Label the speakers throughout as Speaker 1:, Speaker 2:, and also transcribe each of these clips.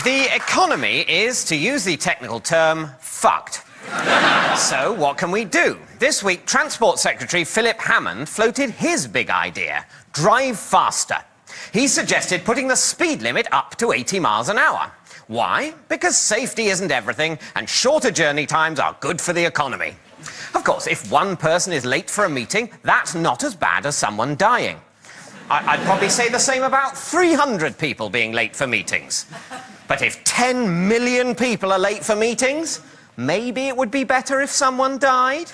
Speaker 1: The economy is, to use the technical term, fucked. So what can we do? This week, Transport Secretary Philip Hammond floated his big idea: drive faster. He suggested putting the speed limit up to 80 miles an hour. Why? Because safety isn't everything, and shorter journey times are good for the economy. Of course, if one person is late for a meeting, that's not as bad as someone dying. I'd probably say the same about 300 people being late for meetings. But if 10 million people are late for meetings, maybe it would be better if someone died?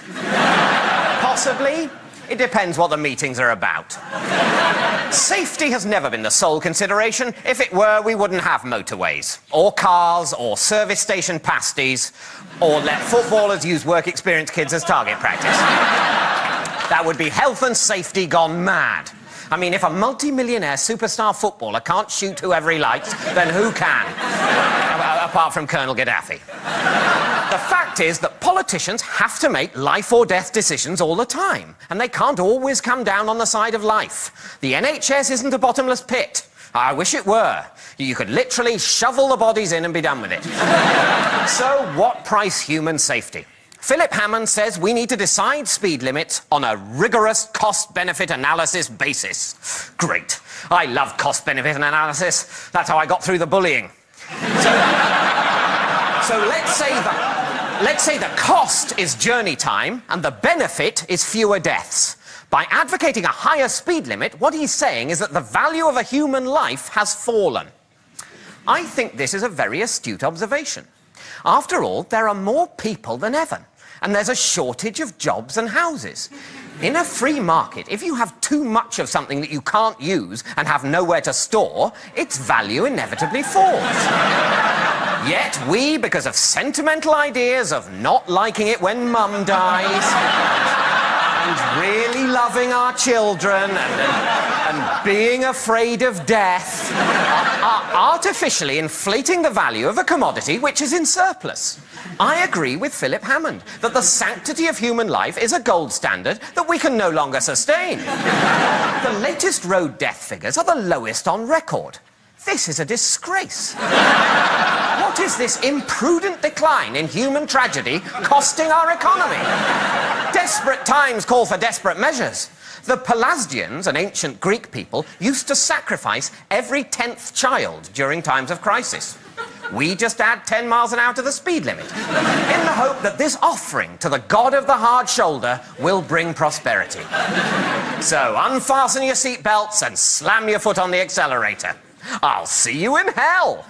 Speaker 1: Possibly. It depends what the meetings are about. Safety has never been the sole consideration. If it were, we wouldn't have motorways, or cars, or service station pasties, or let footballers use work-experience kids as target practice. That would be health and safety gone mad. I mean, if a multi-millionaire superstar footballer can't shoot whoever he likes, then who can? Apart from Colonel Gaddafi. The fact is that politicians have to make life-or-death decisions all the time, and they can't always come down on the side of life. The NHS isn't a bottomless pit. I wish it were. You could literally shovel the bodies in and be done with it. So, what price human safety? Philip Hammond says we need to decide speed limits on a rigorous cost-benefit analysis basis. Great. I love cost-benefit analysis. That's how I got through the bullying. So let's say the cost is journey time and the benefit is fewer deaths. By advocating a higher speed limit, what he's saying is that the value of a human life has fallen. I think this is a very astute observation. After all, there are more people than ever, and there's a shortage of jobs and houses. In a free market, if you have too much of something that you can't use and have nowhere to store, its value inevitably falls. Yet we, because of sentimental ideas of not liking it when mum dies, and really loving our children, and being afraid of death, are artificially inflating the value of a commodity which is in surplus. I agree with Philip Hammond that the sanctity of human life is a gold standard that we can no longer sustain. The latest road death figures are the lowest on record. This is a disgrace. What is this imprudent decline in human tragedy costing our economy? Desperate times call for desperate measures. The Pelasgians, an ancient Greek people, used to sacrifice every 10th child during times of crisis. We just add 10 miles an hour to the speed limit, in the hope that this offering to the god of the hard shoulder will bring prosperity. So unfasten your seatbelts and slam your foot on the accelerator. I'll see you in hell!